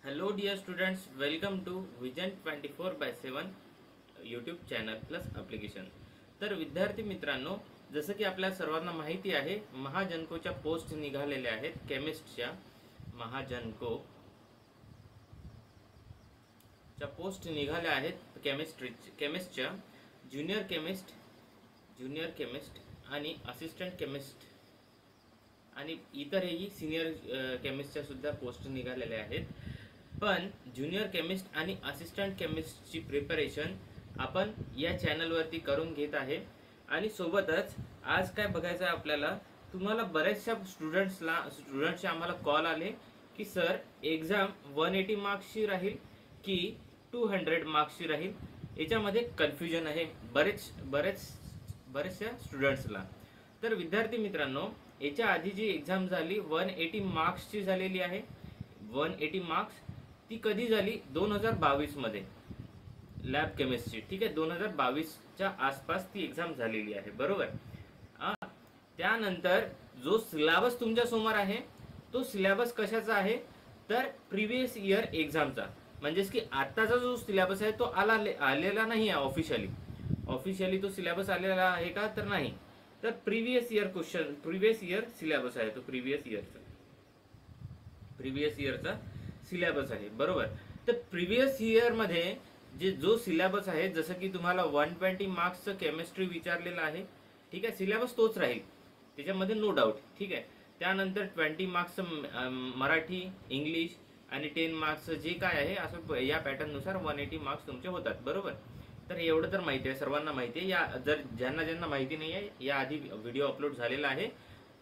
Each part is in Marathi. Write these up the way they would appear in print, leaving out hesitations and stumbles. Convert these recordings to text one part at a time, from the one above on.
Hello dear students, welcome to Vision 24/7 YouTube channel plus application. तर विद्यार्थी मित्रांनो, जसं की आपल्या सर्वांना माहिती आहे, महाजनकोच्या पोस्ट निघालेल्या आहेत. केमिस्टच्या महाजनकोच्या पोस्ट निघाल्या आहेत. केमिस्टच्या ज्युनियर केमिस्ट आणि असिस्टंट केमिस्ट आणि इतरही सिनियर केमिस्टच्या सुद्धा पोस्ट निघालेल्या आहेत. पण ज्युनियर केमिस्ट आणि असिस्टंट केमिस्टची प्रिपरेशन आपण या चॅनलवरती करून घेत आहे. आणि सोबतच आज काय बघायचं आहे आपल्याला, तुम्हाला बऱ्याचशा स्टुडंट्सचे आम्हाला कॉल आले की सर एक्झाम 180 मार्क्सची राहील की 200 मार्क्सची राहील, याच्यामध्ये कन्फ्युजन आहे बऱ्याचशा स्टुडंट्सला. तर विद्यार्थी मित्रांनो, याच्या आधी जी एक्झाम झाली 180 मार्क्सची झालेली आहे. 180 मार्क्स ती कधी झाली? 2022 मध्ये लॅब केमिस्ट्री. ठीक आहे, 2022च्या आसपास ती एक्झाम झालेली आहे, बरोबर. त्यानंतर जो सिलेबस तुमच्या समोर आहे तो सिलेबस कशाचा आहे? तर प्रिव्हियस इयर एक्झामचा. म्हणजेच की आताचा जो सिलेबस आहे तो आलेला नाही आहे ऑफिशियली तो सिलेबस आलेला आहे का? तर नाही. तर प्रिव्हियस इयर सिलेबस आहे तो. प्रिव्हियस इयरचा सिलेबस आहे, बरोबर. तर प्रिव्हियस इयर मध्ये जो सिलेबस आहे, जसं की तुम्हाला 120 मार्क्सचं केमिस्ट्री विचारलेलं आहे. ठीक आहे, सिलेबस तोच राहील त्याच्यामध्ये, नो डाऊट. ठीक आहे. त्यानंतर 20 मार्क्सचं मराठी, इंग्लिश आणि 10 मार्क्सचं जे काय आहे, असं या पॅटर्ननुसार 180 मार्क्स तुमचे होतात, बरोबर. तर एवढं तर माहिती आहे, सर्वांना माहिती आहे. या जर ज्यांना माहिती नाही आहे, या आधी व्हिडिओ अपलोड झालेला आहे,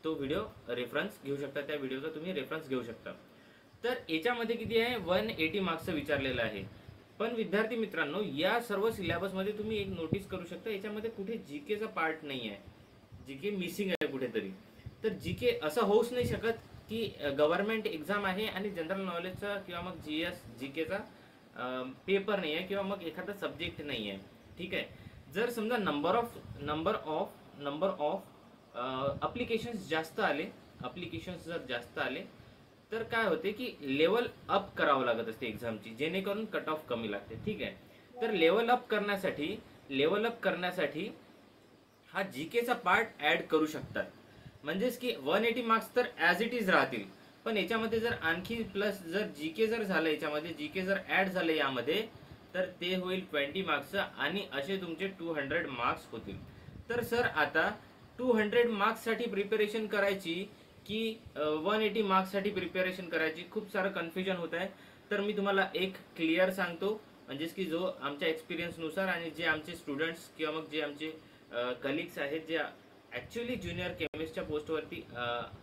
तो व्हिडिओ रेफरन्स घेऊ शकता, त्या व्हिडिओचा तुम्ही रेफरन्स घेऊ शकता. तर याच्यामध्ये किती आहे? 180 मार्क्सचं विचारलेलं आहे. पण विद्यार्थी मित्रांनो, या सर्व सिलेबसमध्ये तुम्ही एक नोटीस करू शकता, याच्यामध्ये कुठे जीकेचा पार्ट नाही आहे. जीके मिसिंग आहे कुठेतरी. तर जीके असं होऊच नाही शकत की गव्हर्नमेंट एक्झाम आहे आणि जनरल नॉलेजचा किंवा मग जीकेचा पेपर नाही आहे किंवा मग एखादा सब्जेक्ट नाही आहे. ठीक आहे. जर समजा नंबर ऑफ अप्लिकेशन्स जर जास्त आले तर काय होते की लेवल अप करावं लागत असते एक्झामची, जेणेकरून कट ऑफ कमी लागते. ठीक आहे. तर लेवल अप करण्यासाठी हा जीकेचा पार्ट ऍड करू शकतात. म्हणजेच की 180 मार्क्स तर ॲज इट इज राहतील, पण याच्यामध्ये जर आणखी प्लस जर जीके जर झालं, याच्यामध्ये जीके जर ऍड झालं यामध्ये, तर ते होईल 20 मार्क्सचं आणि असे तुमचे 200 मार्क्स होतील. तर सर आता 200 मार्क्ससाठी प्रिपरेशन करायची की 180 मार्क्ससाठी प्रिपरेशन करायची, खूप सारं कन्फ्युजन होत आहे. तर मी तुम्हाला एक क्लिअर सांगतो, म्हणजेच की जो आमच्या एक्सपिरियन्सनुसार आणि जे आमचे स्टुडंट्स किंवा मग जे आमचे कलिग्स आहेत, जे ॲक्च्युली ज्युनियर केमिस्टच्या पोस्टवरती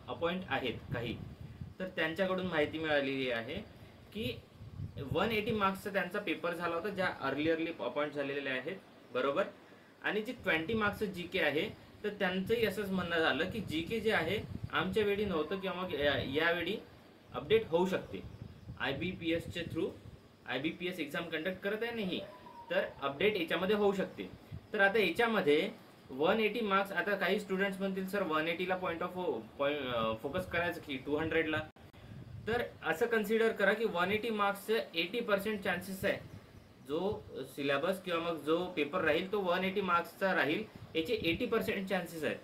अपॉइंट आहेत काही, तर त्यांच्याकडून माहिती मिळालेली आहे की 180 मार्क्सचा त्यांचा पेपर झाला होता, ज्या अर्ली अपॉइंट झालेले आहेत, बरोबर. आणि जे 20 मार्क्सचं जीके आहे, तर त्यांचंही असंच म्हणणं झालं की जीके जे आहे आमच्या वेळी नव्हतं किंवा मग यावेळी अपडेट होऊ शकते. IBPSच्या थ्रू IBPS एक्झाम कंडक्ट करत आहे नाही, तर अपडेट याच्यामध्ये होऊ शकते. तर आता याच्यामध्ये 180 मार्क्स, आता काही स्टुडंट्स म्हणतील सर 180ला पॉईंट फोकस करायचं की 200ला. तर असं कन्सिडर करा की 180 मार्क्सचं 80% चान्सेस आहे. जो सिलेबस किंवा मग जो पेपर राहील तो 180 मार्क्सचा राहील, याचे 80% चान्सेस आहेत.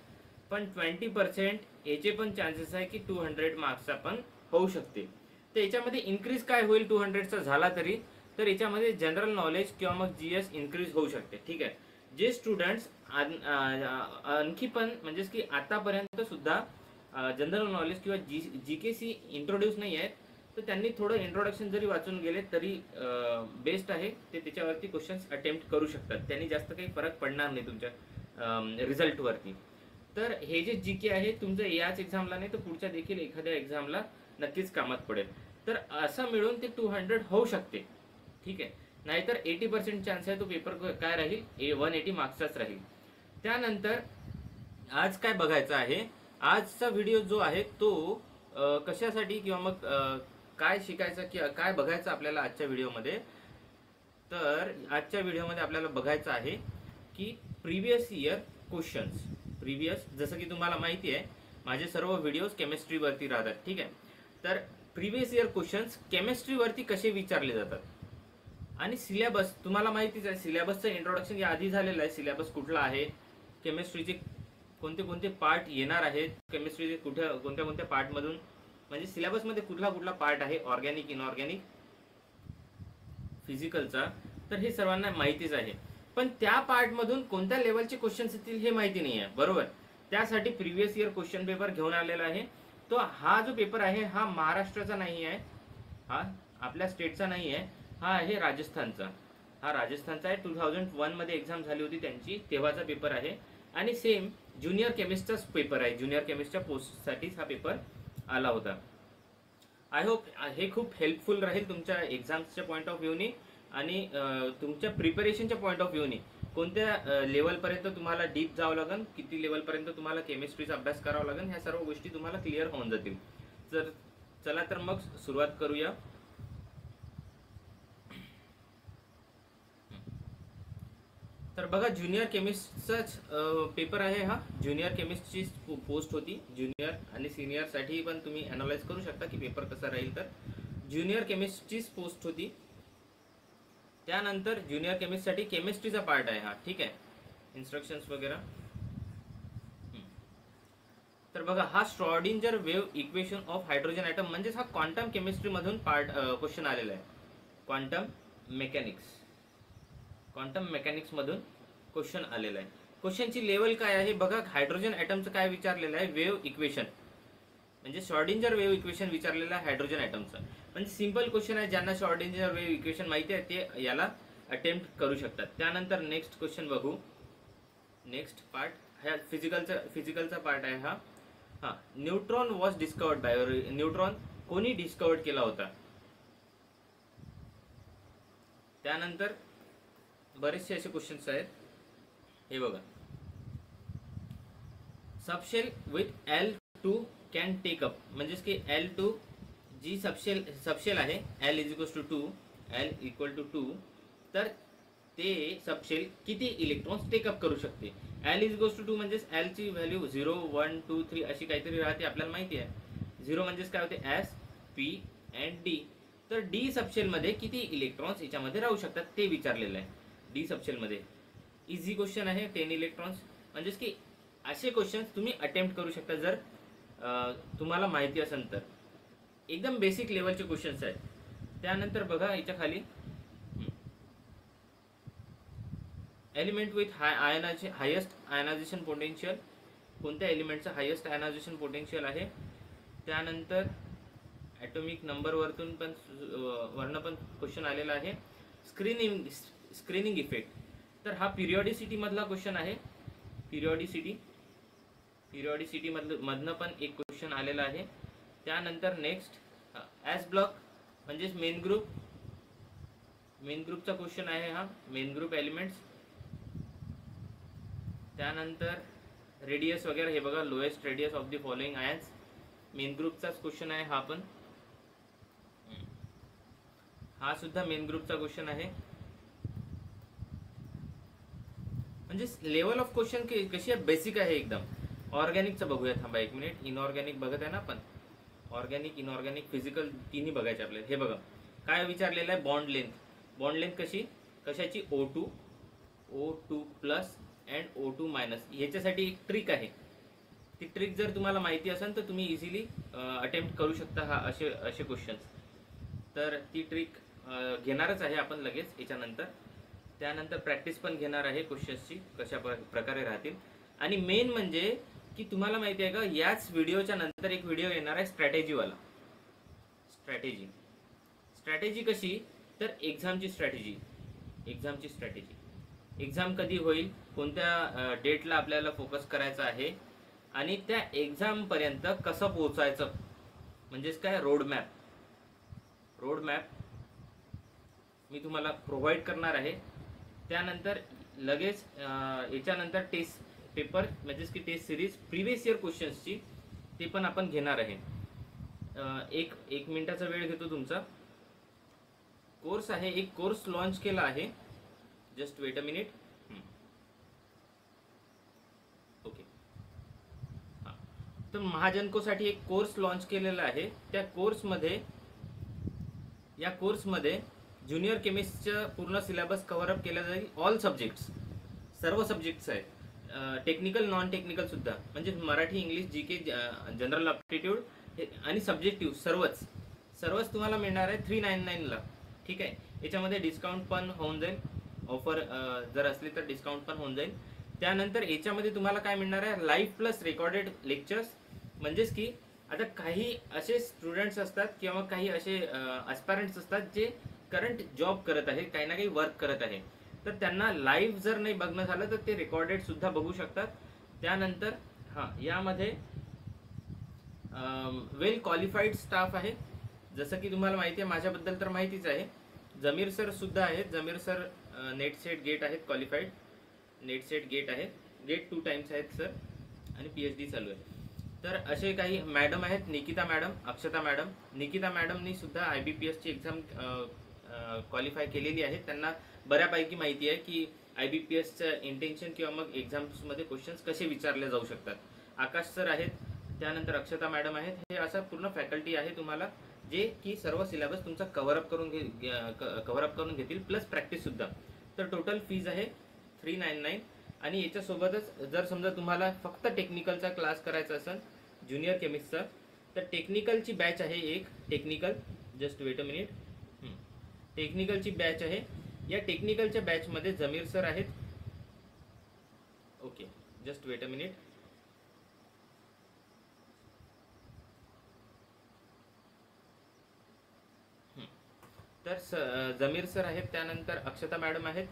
पण 20% याचे पण चान्सेस आहे की 200 मार्क्सचा पण होऊ शकते. तर याच्यामध्ये इन्क्रीज काय होईल 200चा झाला तरी? तर याच्यामध्ये जनरल नॉलेज किंवा मग GS इन्क्रीज होऊ शकते. ठीक आहे. जे स्टुडंट्स आणखी पण म्हणजेच की आतापर्यंत सुद्धा जनरल नॉलेज किंवा GKC इंट्रोड्यूस नाही आहेत, तर त्यांनी थोडं इंट्रोडक्शन जरी वाचून गेले तरी बेस्ट आहे. ते त्याच्यावरती क्वेश्चन्स अटेम्प्ट करू शकतात, त्यांनी जास्त काही फरक पडणार नाही तुमच्या रिझल्टवरती. तर हे जे जीके आहे तुमचं याच एक्झामला नाही तर पुढच्या देखील एखाद्या एक्झामला नक्कीच कामात पडेल. तर असं मिळून ते 200 होऊ शकते. ठीक आहे. नाहीतर 80% चान्स आहे तो पेपर काय राहील, 180 मार्क्सचाच राहील. त्यानंतर आज काय बघायचं आहे, आजचा व्हिडिओ जो आहे तो कशासाठी किंवा मग काय शिकायचं किंवा काय बघायचं आपल्याला आजच्या व्हिडिओमध्ये. तर आजच्या व्हिडिओमध्ये आपल्याला बघायचं आहे की प्रिव्हियस इयर क्वेश्चन्स. जसं की तुम्हाला माहिती आहे माझे सर्व व्हिडिओज केमिस्ट्रीवरती राहतात. ठीक आहे. तर प्रिव्हियस इयर क्वेश्चन्स केमिस्ट्रीवरती कसे विचारले जातात. आणि सिलेबस तुम्हाला माहितीच आहे, सिलेबसचं इंट्रोडक्शन या आधी झालेलं आहे. सिलेबस कुठला आहे, केमिस्ट्रीचे कोणते कोणते पार्ट येणार आहेत, केमिस्ट्रीचे कोणत्या कोणत्या पार्टमधून, म्हणजे सिलेबसमध्ये कुठला कुठला पार्ट आहे, ऑर्गॅनिक, इनऑर्गॅनिक, फिजिकलचा, तर हे सर्वांना माहितीच आहे. पण त्या पार्टमधून कोणत्या लेवलचे क्वेश्चन्स येतील हे माहिती नाही आहे, बरोबर. त्यासाठी प्रिव्हियस इयर क्वेश्चन पेपर घेऊन आलेला आहे. तो हा जो पेपर आहे हा महाराष्ट्राचा नाही आहे, हा आपल्या स्टेटचा नाही आहे, हा आहे राजस्थानचा. हा राजस्थानचा आहे. 2001 मध्ये एक्झाम झाली होती त्यांची, तेव्हाचा पेपर आहे. आणि सेम ज्युनियर केमिस्टचाच पेपर आहे. ज्युनियर केमिस्टच्या पोस्टसाठीच हा पेपर आला होता. आय होप हे खूप हेल्पफुल राहील तुमच्या एक्झाम्सच्या पॉईंट ऑफ व्ह्यूनी आणि तुमच्या प्रिपरेशनच्या पॉईंट ऑफ व्ह्यूनी. कोणत्या लेवलपर्यंत तुम्हाला डीप जावं लागेल, किती लेवलपर्यंत तुम्हाला केमिस्ट्रीचा अभ्यास करावा लागेल, ह्या सर्व गोष्टी तुम्हाला क्लिअर होऊन जातील. तर चला तर मग सुरुवात करूया. तर बघा, ज्युनियर केमिस्टचाच पेपर आहे हा. ज्युनियर केमिस्टची पोस्ट होती. ज्युनियर आणि सिनियरसाठी पण तुम्ही अनालाइज करू शकता की पेपर कसा राहील. तर ज्युनियर केमिस्टचीच पोस्ट होती. त्यानंतर ज्युनियर केमिस्टसाठी केमिस्ट्रीचा पार्ट आहे हा, ठीक आहे, इन्स्ट्रक्शन्स वगैरे. तर बघा, हा Schrodinger wave equation of hydrogen atom म्हणजेच हा क्वांटम केमिस्ट्रीमधून पार्ट क्वेश्चन आलेला आहे. क्वांटम मेकॅनिक्स मधून क्वेश्चन आलेला आहे. क्वेश्चनची लेवल काय आहे बघा. हायड्रोजन ॲटमचं काय विचारलेलं आहे, वेव्ह इक्वेशन, म्हणजे श्रॉडिंजर वेव्ह इक्वेशन विचारलेलं आहे हायड्रोजन ॲटमचं. म्हणजे सिंपल क्वेश्चन आहे. ज्यांना श्रॉडिंजर वेव्ह इक्वेशन माहिती आहे ते याला अटेम्प्ट करू शकतात. त्यानंतर नेक्स्ट क्वेश्चन बघू. नेक्स्ट पार्ट हा फिजिकलचा पार्ट आहे हा. Neutron was discovered by, neutron कोणी डिस्कवर्ड केला होता. त्यानंतर बरेचसे असे क्वेश्चन्स आहेत. हे बघा, subshell with L2 can take up, म्हणजेच की L2 जी सबशेल आहे, L इक्वल टू 2, तर ते सबशेल किती इलेक्ट्रॉन्स टेकअप करू शकते. L इज टू 2 म्हणजेच L ची व्हॅल्यू 0, 1, 2, 3 अशी काहीतरी राहते, आपल्याला माहिती आहे. 0 म्हणजेच काय होते, S, P अँड D. तर D सबशेलमध्ये किती इलेक्ट्रॉन्स याच्यामध्ये राहू शकतात ते विचारलेलं आहे. डी सबशेलमध्ये इझी क्वेश्चन आहे, 10 इलेक्ट्रॉन्स. म्हणजेच की असे क्वेश्चन्स तुम्ही अटेम्प्ट करू शकता जर तुम्हाला माहिती असेल तर. एकदम बेसिक लेवलचे क्वेश्चन्स आहेत. त्यानंतर बघा याच्या खाली element with highest ionization potential, कोणत्या एलिमेंटचं हायेस्ट आयनायझेशन पोटेन्शियल आहे. त्यानंतर ॲटॉमिक नंबर वरतून पण क्वेश्चन आलेला आहे. स्क्रीनिंग इफेक्ट, तर हा पिरियॉडिसिटी मधला क्वेश्चन आहे. पिरियॉडिसिटी मधनं पण एक क्वेश्चन आलेला आहे. त्यानंतर नेक्स्ट ॲस ब्लॉक म्हणजेच मेन ग्रुपचा क्वेश्चन आहे हा, मेन ग्रुप एलिमेंट्स. त्यानंतर रेडियस वगैरे, हे बघा, lowest radius of the following ions, main ग्रुपचाच क्वेश्चन आहे हा पण. हा सुद्धा मेन ग्रुपचा क्वेश्चन आहे. म्हणजे लेवल ऑफ क्वेश्चन कशी आहे, बेसिक आहे एकदम. ऑर्गॅनिकचं बघूया, थांबा एक मिनिट. इनऑर्गॅनिक बघत आहे ना आपण, ऑर्गॅनिक, इनऑर्गॅनिक, फिजिकल तिन्ही बघायचे आपल्याला. हे बघा काय विचारलेलं आहे, बॉन्ड लेंथ कशाची, O2 plus and O2 minus. ह्याच्यासाठी एक ट्रिक आहे. ती ट्रिक जर तुम्हाला माहिती असेल तर तुम्ही इझिली अटेम्प्ट करू शकता असे क्वेश्चन्स. तर ती ट्रिक घेणारच आहे आपण लगेच याच्यानंतर. त्यानंतर प्रॅक्टिस पण घेणार आहे क्वेश्चन्सची, कशा प्रकारे राहतील. आणि मेन म्हणजे की तुम्हाला माहिती आहे का, याच व्हिडिओच्या नंतर एक व्हिडिओ येणार आहे स्ट्रॅटेजीवाला. स्ट्रॅटेजी कशी, तर एक्झामची स्ट्रॅटेजी. एक्झाम कधी होईल, कोणत्या डेटला आपल्याला फोकस करायचं आहे, आणि त्या एक्झामपर्यंत कसं पोहोचायचं, म्हणजेच काय, रोडमॅप मी तुम्हाला प्रोव्हाइड करणार आहे. त्यानंतर लगेच याच्यानंतर टेस्ट पेपर, म्हणजेच की टेस्ट सिरीज प्रिव्हियस इयर क्वेश्चन्सची, ते पण आपण घेणार आहे. एक मिनिटाचा वेळ घेतो तुमचा. कोर्स आहे, एक कोर्स लॉन्च केला आहे, just wait a minute. Okay, हां, तर महाजनकोसाठी एक कोर्स लॉन्च केलेला आहे. त्या कोर्समध्ये या कोर्समध्ये ज्युनियर केमिस्टचं पूर्ण सिलेबस कव्हर अप केला जाईल. ऑल सब्जेक्ट्स, सर्व सब्जेक्ट्स आहेत, टेक्निकल नॉन टेक्निकल सुद्धा, म्हणजे मराठी, इंग्लिश, जी के, जनरल अप्टिट्यूड आणि सब्जेक्टिव्ह सर्वच तुम्हाला मिळणार आहे 399ला. ठीक आहे. याच्यामध्ये डिस्काउंट पण होऊन जाईल, ऑफर जर असली तर डिस्काउंट पण होऊन जाईल. त्यानंतर याच्यामध्ये तुम्हाला काय मिळणार आहे, लाईव्ह प्लस रेकॉर्डेड लेक्चर्स. म्हणजेच की आता काही असे स्टुडंट्स असतात किंवा काही असे ॲस्पायरंट्स असतात जे करंट जॉब करत आहे, काही ना काही वर्क करत आहे, तर त्यांना लाईव्ह जर नाही बघणं झालं तर ते रेकॉर्डेड सुद्धा बघू शकतात. त्यानंतर यामध्ये वेल क्वालिफाईड स्टाफ आहे. जसं की तुम्हाला माहिती आहे, माझ्याबद्दल तर माहितीच आहे. जमीर सर सुद्धा आहेत. जमीर सर नेट सेट गेट आहेत, क्वालिफाईड नेट सेट गेट आहेत, गेट 2 टाइम्स आहेत सर, आणि PhD चालू आहे. तर असे काही मॅडम आहेत, निकिता मॅडम, अक्षता मॅडम. निकिता मॅडमनी सुद्धा IBPSची एक्झाम क्वालिफाय केलेली आहे. त्यांना बऱ्यापैकी माहिती आहे की IBPSचं इंटेन्शन किंवा मग एक्झाम्समध्ये क्वेश्चन्स कसे विचारले जाऊ शकतात. आकाश सर आहेत, त्यानंतर अक्षता मॅडम आहेत. हे असं पूर्ण फॅकल्टी आहे तुम्हाला, जे की सर्व सिलेबस तुमचा कव्हरअप करून घेतील, प्लस प्रॅक्टिस सुद्धा. तर टोटल फीज आहे 399. आणि याच्यासोबतच जर समजा तुम्हाला फक्त टेक्निकलचा क्लास करायचा असेल ज्युनियर केमिस्टचा, तर टेक्निकलची बॅच आहे एक. Technical, just wait a minute, टेक्निकलची बॅच आहे. या टेक्निकलच्या बॅचमध्ये जमीर सर आहेत. Okay, just wait a minute. तर जमीर सर आहेत, त्यानंतर अक्षता मॅडम आहेत,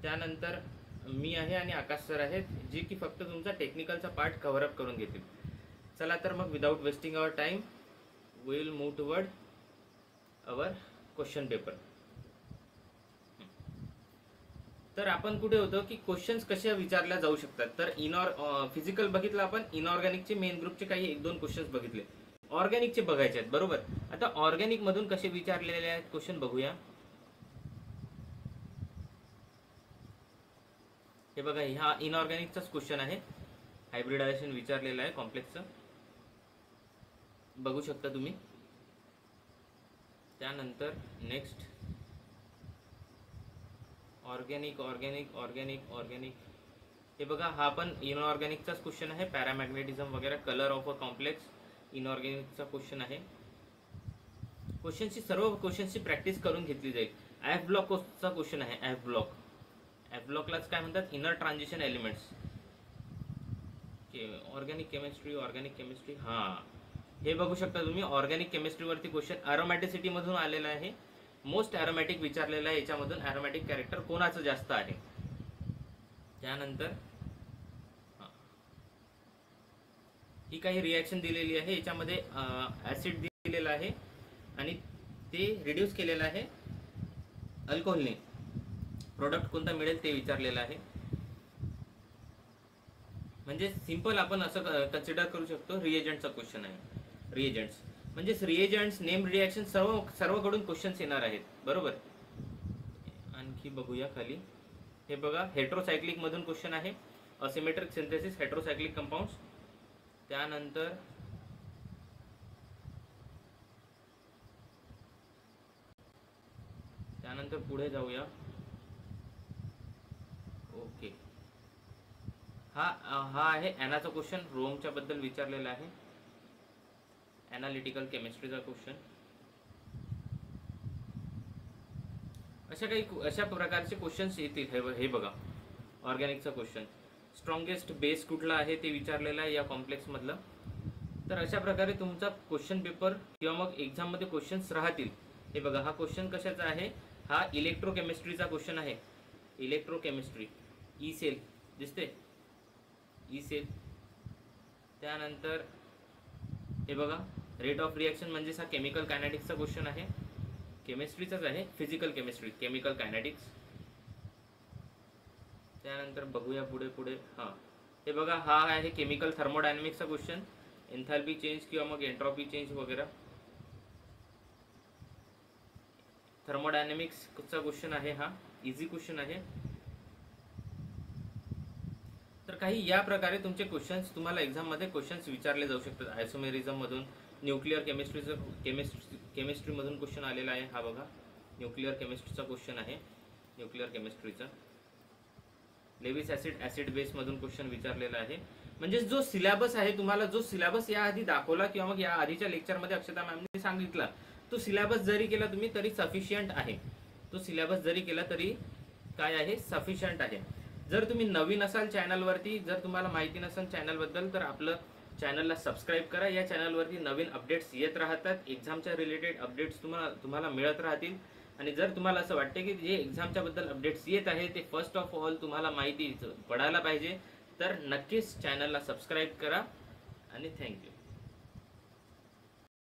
त्यानंतर मी आहे आणि आकाश सर आहेत, जे की फक्त तुमचा टेक्निकलचा पार्ट कव्हरअप करून घेतील. चला तर मग without wasting our time we will move toward our question paper. तर आपण कुठे होतो की क्वेश्चन्स कशा विचारल्या जाऊ शकतात. तर फिजिकल बघितलं आपण, इनऑर्गॅनिकचे मेन ग्रुपचे काही 1-2 क्वेश्चन्स बघितले. ऑर्गॅनिकचे बघायचे आहेत, बरोबर. आता ऑर्गॅनिक मधून कसे विचारलेले आहेत क्वेश्चन बघूया. हे बघा, हा इनऑर्गॅनिकचाच क्वेश्चन आहे. हायब्रिडायझेशन विचारलेलं आहे कॉम्प्लेक्सचं, बघू शकता तुम्ही. त्यानंतर नेक्स्ट ऑर्गॅनिक. हे बघा, हा पण इनऑर्गॅनिकचाच क्वेश्चन आहे. पॅरामॅग्नेटिझम वगैरे, कलर ऑफ अ कॉम्प्लेक्स, इनऑर्गॅनिकचा क्वेश्चन आहे. सर्व क्वेश्चन्सची प्रॅक्टिस करून घेतली जाईल. एफ ब्लॉकचा क्वेश्चन आहे. एफ ब्लॉकलाच काय म्हणतात, inner transition elements. Organic chemistry. हे बघू शकता तुम्ही, ऑर्गॅनिक केमिस्ट्रीवरती क्वेश्चन अरोमॅटिसिटी मधून आलेला आहे. मोस्ट अरोमॅटिक विचारलेला आहे याच्यामधून. अरोमॅटिक कॅरेक्टर कोणाचं जास्त आहे. त्यानंतर ही काही रिॲक्शन दिलेली आहे, याच्यामध्ये ऍसिड दिलेला आहे आणि ते रिड्यूस केलेलं आहे अल्कोहोलने. प्रोडक्ट कोणता मिळेल ते विचारलेलं आहे. म्हणजे सिंपल आपण असं कन्सिडर करू शकतो, रिएजंटचा क्वेश्चन आहे. रिएजंट्स म्हणजे रिएजंट्स, नेम रिॲक्शन, सर्वकडून क्वेश्चन्स येणार आहेत, बरोबर. आणखी बघूया खाली. हे बघा, हेट्रोसायक्लिक मधून क्वेश्चन आहे. Asymmetric synthesis, heterocyclic compounds. त्यानंतर पुढे जाऊया. ओके, हा आहे ॲनाचा क्वेश्चन. रोमच्या बद्दल विचारलेला आहे. ॲनालिटिकल केमिस्ट्रीचा क्वेश्चन. अशा प्रकारचे क्वेश्चन्स येतील. हे बघा, ऑर्गॅनिकचा क्वेश्चन. स्ट्रॉंगेस्ट बेस कुठला आहे ते विचारलेला आहे या कॉम्प्लेक्स मधलं. तर अशा प्रकारे तुमचा क्वेश्चन पेपर किंवा मग एक्झाममध्ये क्वेश्चन्स राहतील. हे बघा, हा क्वेश्चन कशाचा आहे, हा इलेक्ट्रोकेमिस्ट्रीचा क्वेश्चन आहे. इलेक्ट्रोकेमिस्ट्री, ई सेल दिसते, ई सेल. त्यानंतर हे बघा, रेट ऑफ रिॲक्शन म्हणजे हा केमिकल कायनेटिक्सचा क्वेश्चन आहे. केमिस्ट्रीचाच आहे, फिजिकल केमिस्ट्री, केमिकल कायनेटिक्स. त्यानंतर बघूया पुढे. हे बघा, हा आहे केमिकल थर्मोडायनॅमिक्सचा क्वेश्चन. एन्थॅल्पी चेंज किंवा मग एंट्रॉपी चेंज वगैरे. थर्मोडायनॅमिक्सचा क्वेश्चन आहे. हा इझी क्वेश्चन आहे. तर काही या प्रकारे तुमचे क्वेश्चन्स, तुम्हाला एक्झाममध्ये क्वेश्चन्स विचारले जाऊ शकतात. आयसोमेरिझम मधून, न्यूक्लिअर केमिस्ट्रीमधून क्वेश्चन आलेला आहे. हा बघा, न्यूक्लिअर केमिस्ट्रीचा क्वेश्चन आहे. न्यूक्लिअर केमिस्ट्रीचा लेविस ऍसिड बेसमधून क्वेश्चन विचारलेला आहे. म्हणजे जो सिलेबस आहे, तुम्हाला जो सिलेबस याआधी दाखवला किंवा मग या आधीच्या लेक्चरमध्ये अक्षता मॅमने सांगितला, तो सिलेबस जरी केला तुम्ही तरी सफिशियंट आहे. तो सिलेबस जरी केला तरी काय आहे, सफिशियंट आहे. जर तुम्ही नवीन असाल चॅनलवरती, जर तुम्हाला माहिती नसेल चॅनलबद्दल, तर आपलं चॅनलला सबस्क्राईब करा. या चॅनलवरती नवीन अपडेट्स येत राहतात. एक्झामच्या रिलेटेड अपडेट्स तुम्हाला मिळत राहतील. आणि जर तुम्हाला असं वाटते की जे एक्झामच्या बद्दल अपडेट्स येत आहे ते फर्स्ट ऑफ ऑल तुम्हाला माहिती पडायला पाहिजे, तर नक्कीच चॅनलला सबस्क्राईब करा. आणि थँक्यू.